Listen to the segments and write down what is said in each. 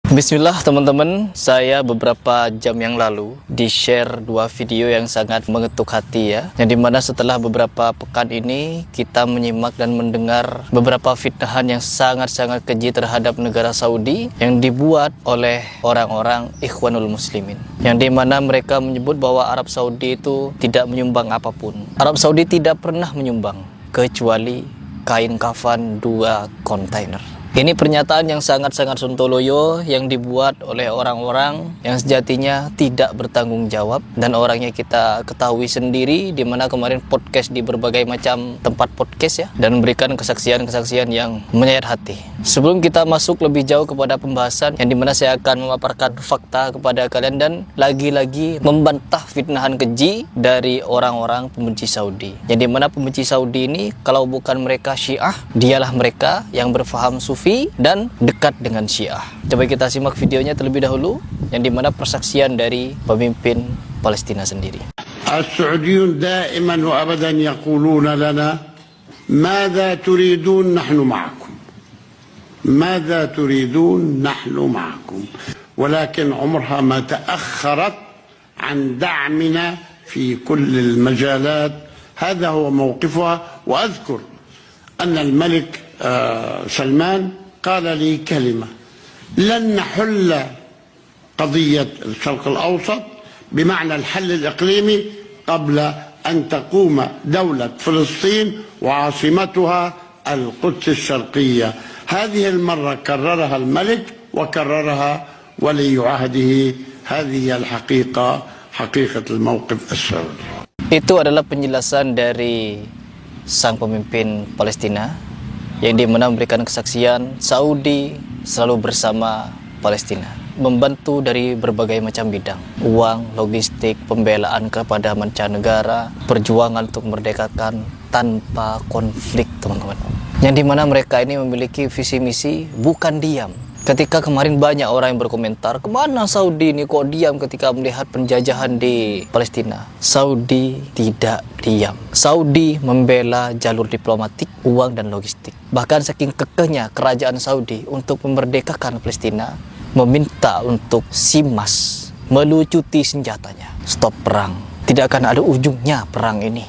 Bismillah teman-teman, saya beberapa jam yang lalu di-share dua video yang sangat mengetuk hati ya. Yang dimana setelah beberapa pekan ini kita menyimak dan mendengar beberapa fitnahan yang sangat-sangat keji terhadap negara Saudi yang dibuat oleh orang-orang Ikhwanul Muslimin. Yang dimana mereka menyebut bahwa Arab Saudi itu tidak menyumbang apapun. Arab Saudi tidak pernah menyumbang kecuali kain kafan 2 kontainer. Ini pernyataan yang sangat-sangat sontoloyo yang dibuat oleh orang-orang yang sejatinya tidak bertanggung jawab, dan orangnya kita ketahui sendiri, di mana kemarin podcast di berbagai macam tempat podcast ya, dan memberikan kesaksian-kesaksian yang menyayat hati. Sebelum kita masuk lebih jauh kepada pembahasan yang dimana saya akan memaparkan fakta kepada kalian dan lagi-lagi membantah fitnahan keji dari orang-orang pembenci Saudi. Yang dimana pembenci Saudi ini kalau bukan mereka Syiah, dialah mereka yang berfaham Sufi dan dekat dengan Syiah. Coba kita simak videonya terlebih dahulu, yang dimana persaksian dari pemimpin Palestina sendiri. السعوديون دائما وابدا يقولون لنا ماذا تريدون نحن معكم ماذا تريدون نحن معكم ولكن عمرها ما تأخرت عن دعمنا في كل المجالات. هذا هو موقفها. وأذكر أن الملك سلمان قال لي كلمة: لن نحل قضية الشرق الأوسط بمعنى الحل الإقليمي قبل أن تقوم دولة فلسطين وعاصمتها القدس الشرقية. هذه المرة كررها الملك وكررها ولي عهده. هذه الحقيقة، حقيقة الموقف السعودي. Itu adalah penjelasan dari sang pemimpin Palestina yang dimana memberikan kesaksian Saudi selalu bersama Palestina, membantu dari berbagai macam bidang, uang, logistik, pembelaan kepada mancanegara, perjuangan untuk merdekakan tanpa konflik, teman-teman. Yang dimana mereka ini memiliki visi misi, bukan diam. Ketika kemarin banyak orang yang berkomentar, kemana Saudi ini kok diam ketika melihat penjajahan di Palestina? Saudi tidak diam. Saudi membela jalur diplomatik, uang dan logistik. Bahkan saking kekehnya kerajaan Saudi untuk memerdekakan Palestina, meminta untuk simas melucuti senjatanya. Stop perang. Tidak akan ada ujungnya perang ini.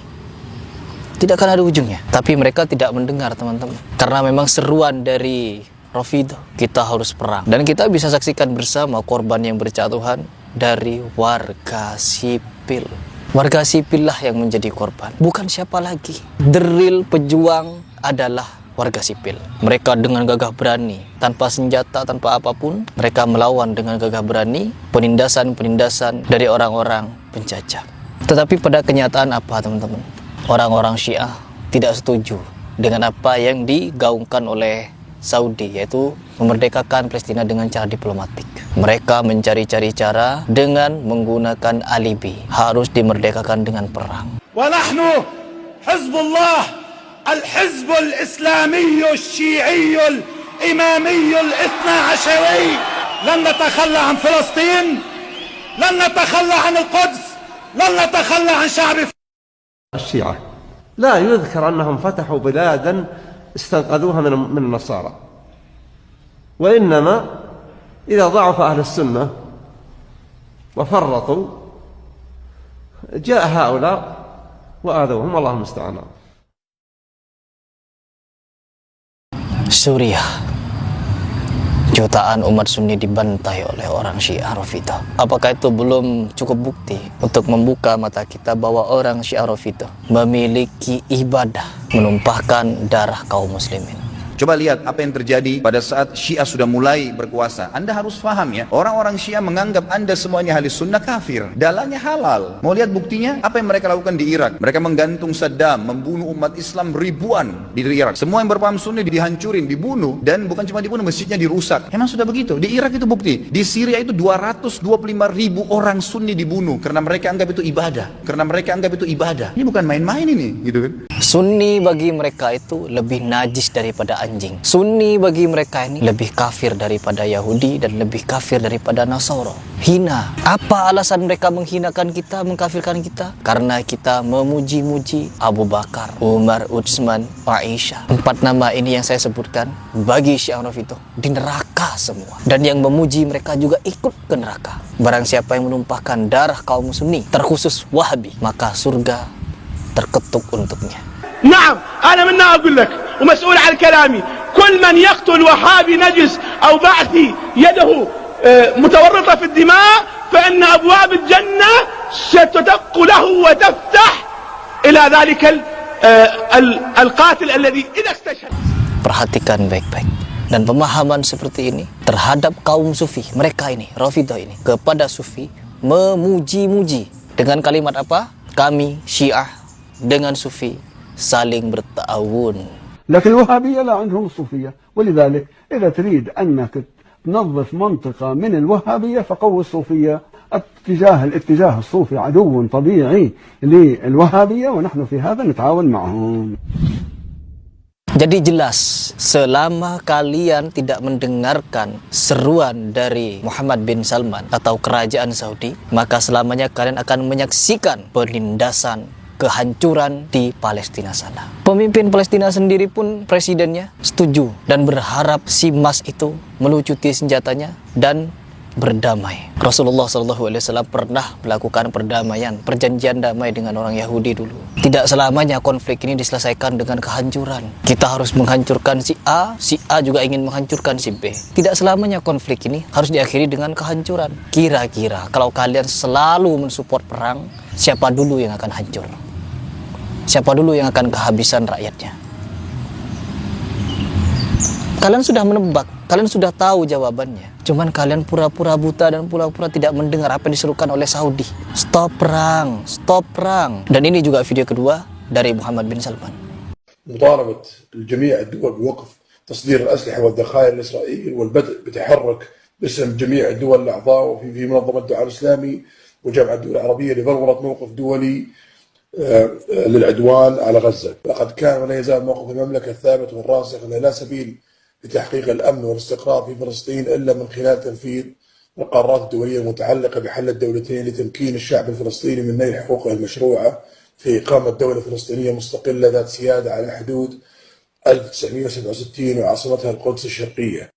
Tidak akan ada ujungnya. Tapi mereka tidak mendengar, teman-teman. Karena memang seruan dari Rafidah, kita harus perang. Dan kita bisa saksikan bersama korban yang berjatuhan dari warga sipil. Warga sipil lah yang menjadi korban, bukan siapa lagi. The real pejuang adalah warga sipil. Mereka dengan gagah berani, tanpa senjata, tanpa apapun, mereka melawan dengan gagah berani penindasan-penindasan dari orang-orang penjajah. Tetapi pada kenyataan apa, teman-teman? Orang-orang Syiah tidak setuju dengan apa yang digaungkan oleh Saudi, yaitu memerdekakan Palestina dengan cara diplomatik. Mereka mencari-cari cara dengan menggunakan alibi, harus dimerdekakan dengan perang. ونحن حزب الله الحزب الإسلامي الشيعي الإمامي الاثنى عشري لن نتخلى عن فلسطين، لن نتخلى عن القدس، لن نتخلى عن شعب الشيعة. لا يذكر أنهم فتحوا بلادا استنقذوها من النصارى، وإنما إذا ضعف أهل السنة وفرطوا جاء هؤلاء وآذوهم، والله المستعان. Suriah, jutaan umat Sunni dibantai oleh orang Syiah Rafidah. Apakah itu belum cukup bukti untuk membuka mata kita bahwa orang Syiah Rafidah memiliki ibadah menumpahkan darah kaum muslimin? Coba lihat apa yang terjadi pada saat Syiah sudah mulai berkuasa. Anda harus paham ya, orang-orang Syiah menganggap Anda semuanya ahli sunnah kafir. Dalahnya halal. Mau lihat buktinya? Apa yang mereka lakukan di Irak? Mereka menggantung Saddam, membunuh umat Islam ribuan di Irak. Semua yang berpaham sunni dihancurin, dibunuh. Dan bukan cuma dibunuh, masjidnya dirusak. Emang sudah begitu? Di Irak itu bukti. Di Syria itu 225 ribu orang sunni dibunuh karena mereka anggap itu ibadah. Karena mereka anggap itu ibadah. Ini bukan main-main ini, gitu kan? Sunni bagi mereka itu lebih najis daripada anjing. Sunni bagi mereka ini lebih kafir daripada Yahudi dan lebih kafir daripada Nasara. Hina. Apa alasan mereka menghinakan kita, mengkafirkan kita? Karena kita memuji-muji Abu Bakar, Umar, Utsman, Aisyah. 4 nama ini yang saya sebutkan bagi Syiah Rafidhah di neraka semua. Dan yang memuji mereka juga ikut ke neraka. Barang siapa yang menumpahkan darah kaum Sunni, terkhusus Wahabi, maka surga terketuk untuknya. نعم أنا من أقول لك ومسؤول عن كلامي كل من يقتل وهابي نجس أو بعثي يده متورطة في الدماء فإن أبواب الجنة ستدق له وتفتح إلى ذلك القاتل الذي إذا استشهد. Perhatikan baik-baik. Dan pemahaman seperti ini terhadap kaum sufi, mereka ini, Rafidhah ini, kepada sufi memuji-muji dengan kalimat apa? Kami Syiah dengan sufi saling berta'awun. لكن الوهابية لا عندهم الصوفية، ولذلك إذا تريد أنك تنظف منطقة من الوهابية فقوي الصوفية. الاتجاه الصوفي عدو طبيعي للوهابية ونحن في هذا نتعاون معهم. Jadi jelas, selama kalian tidak mendengarkan seruan dari Muhammad bin Salman atau kerajaan Saudi, maka selamanya kalian akan menyaksikan penindasan, kehancuran di Palestina sana. Pemimpin Palestina sendiri pun presidennya setuju dan berharap si Mas itu melucuti senjatanya dan berdamai. Rasulullah SAW pernah melakukan perdamaian, perjanjian damai dengan orang Yahudi dulu. Tidak selamanya konflik ini diselesaikan dengan kehancuran. Kita harus menghancurkan si A juga ingin menghancurkan si B. Tidak selamanya konflik ini harus diakhiri dengan kehancuran. Kira-kira kalau kalian selalu mensupport perang, siapa dulu yang akan hancur? Siapa dulu yang akan kehabisan rakyatnya? Kalian sudah menebak, kalian sudah tahu jawabannya. Cuman kalian pura-pura buta dan pura-pura tidak mendengar apa yang diserukan oleh Saudi. Stop perang, stop perang. Dan ini juga video kedua dari Muhammad bin Salman. مطالبة الجميع الدول بوقف تصدير الأسلحة والذخائر لإسرائيل والبدء بتحرك باسم جميع الدول الأعضاء وفي منظمة الدعاء الإسلامي وجامعة الدول العربية لضرورة موقف دولي للعدوان على غزة. لقد كان ولا يزال موقف المملكة الثابت والراسخ أن لا سبيل لتحقيق الأمن والاستقرار في فلسطين إلا من خلال تنفيذ القرارات الدولية المتعلقة بحل الدولتين لتمكين الشعب الفلسطيني من نيل حقوقه المشروعة في إقامة دولة فلسطينية مستقلة ذات سيادة على حدود 1967 وعاصمتها القدس الشرقية.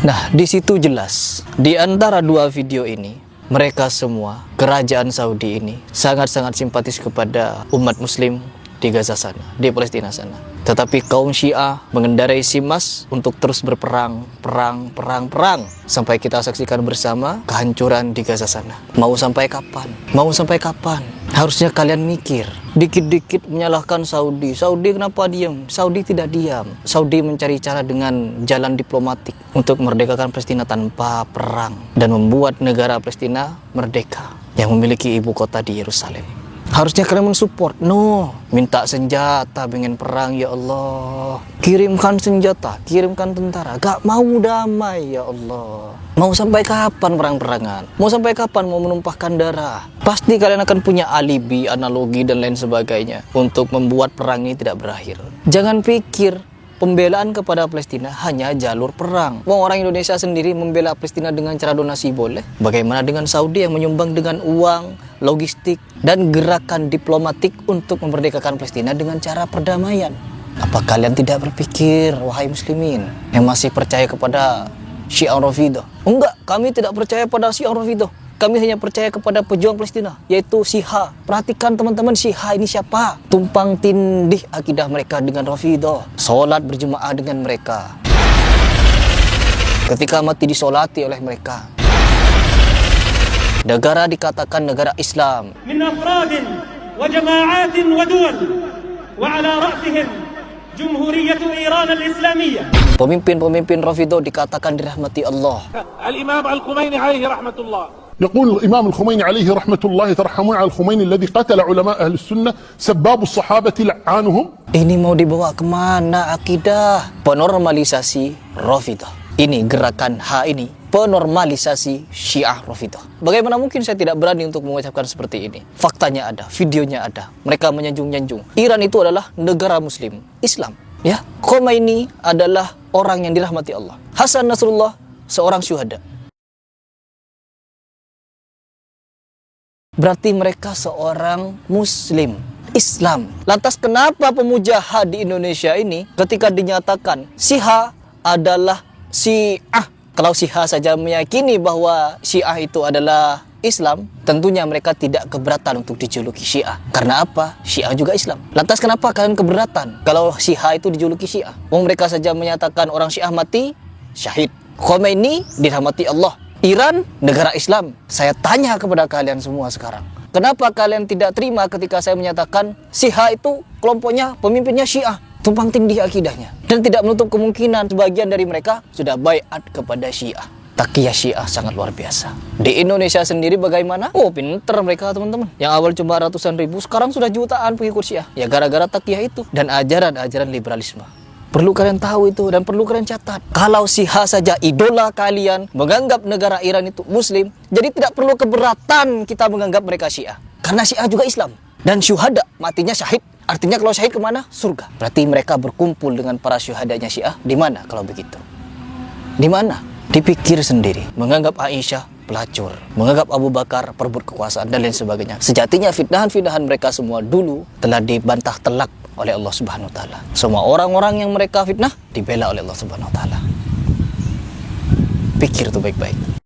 Nah, di situ jelas di antara dua video ini mereka semua, kerajaan Saudi ini sangat-sangat simpatis kepada umat muslim di Gaza sana, di Palestina sana. Tetapi kaum Syiah mengendarai si Mas untuk terus berperang, perang sampai kita saksikan bersama kehancuran di Gaza sana. Mau sampai kapan? Mau sampai kapan? Harusnya kalian mikir. Dikit-dikit menyalahkan Saudi. Saudi kenapa diam? Saudi tidak diam. Saudi mencari cara dengan jalan diplomatik untuk merdekakan Palestina tanpa perang dan membuat negara Palestina merdeka yang memiliki ibu kota di Yerusalem. Harusnya kalian mensupport. No, minta senjata, pengen perang, ya Allah. Kirimkan senjata, kirimkan tentara. Gak mau damai, ya Allah. Mau sampai kapan perang-perangan? Mau sampai kapan mau menumpahkan darah? Pasti kalian akan punya alibi, analogi, dan lain sebagainya untuk membuat perang ini tidak berakhir. Jangan pikir pembelaan kepada Palestina hanya jalur perang. Mau orang Indonesia sendiri membela Palestina dengan cara donasi boleh. Bagaimana dengan Saudi yang menyumbang dengan uang, logistik, dan gerakan diplomatik untuk memerdekakan Palestina dengan cara perdamaian? Apa kalian tidak berpikir, wahai muslimin yang masih percaya kepada Syiah Rafidhah? Enggak, kami tidak percaya pada Syiah Rafidhah. Kami hanya percaya kepada pejuang Palestina, yaitu Syiah. Perhatikan teman-teman, Syiah ini siapa? Tumpang tindih akidah mereka dengan Rafidhah. Sholat berjemaah dengan mereka. Ketika mati disolati oleh mereka. Negara dikatakan negara Islam. Min afradin wa jama'atin wa duwal wa ala ra'sihim Jumhuriyatu Iran al-Islamiyah. Pemimpin-pemimpin Rafidhah dikatakan dirahmati Allah. Al-Imam Al-Khomeini alaihi rahmatullah. يقول الإمام الخميني عليه رحمة الله ترحمون على الخميني الذي قتل علماء أهل السنة سباب الصحابة لعانهم. Ini mau dibawa kemana akidah? Penormalisasi Rafidhah. ini gerakan H ini, penormalisasi Syiah Rafidhah. Bagaimana mungkin saya tidak berani untuk mengucapkan seperti ini? Faktanya ada, videonya ada. Mereka menyanjung-nyanjung. Iran itu adalah negara muslim, Islam. Ya, Khomeini adalah orang yang dirahmati Allah. Hasan Nasrullah seorang syuhada. Berarti mereka seorang muslim, Islam. Lantas kenapa pemuja H di Indonesia ini ketika dinyatakan si H adalah Syiah, kalau si H saja meyakini bahwa Syiah itu adalah Islam, tentunya mereka tidak keberatan untuk dijuluki Syiah. Karena apa? Syiah juga Islam. Lantas kenapa kalian keberatan kalau si H itu dijuluki Syiah? Mereka saja menyatakan orang Syiah mati syahid. Khomeini dirahmati Allah. Iran negara Islam. Saya tanya kepada kalian semua sekarang, kenapa kalian tidak terima ketika saya menyatakan si H itu kelompoknya, pemimpinnya Syiah, tumpang tindih akidahnya, dan tidak menutup kemungkinan sebagian dari mereka sudah baiat kepada Syiah. Takiyah Syiah sangat luar biasa. Di Indonesia sendiri bagaimana? Oh, pinter mereka teman-teman. Yang awal cuma ratusan ribu, sekarang sudah jutaan pengikut Syiah. Ya gara-gara takiyah itu dan ajaran-ajaran liberalisme. Perlu kalian tahu itu dan perlu kalian catat. Kalau si H saja idola kalian menganggap negara Iran itu muslim, jadi tidak perlu keberatan kita menganggap mereka Syiah. Karena Syiah juga Islam. Dan syuhada, matinya syahid. Artinya kalau syahid kemana? Surga. Berarti mereka berkumpul dengan para syuhadanya Syiah. Di mana kalau begitu? Di mana? Dipikir sendiri. Menganggap Aisyah pelacur, menganggap Abu Bakar perebut kekuasaan dan lain sebagainya. Sejatinya fitnahan-fitnahan mereka semua dulu telah dibantah telak oleh Allah Subhanahu wa taala. Semua orang-orang yang mereka fitnah dibela oleh Allah Subhanahu wa taala. Pikir itu baik-baik.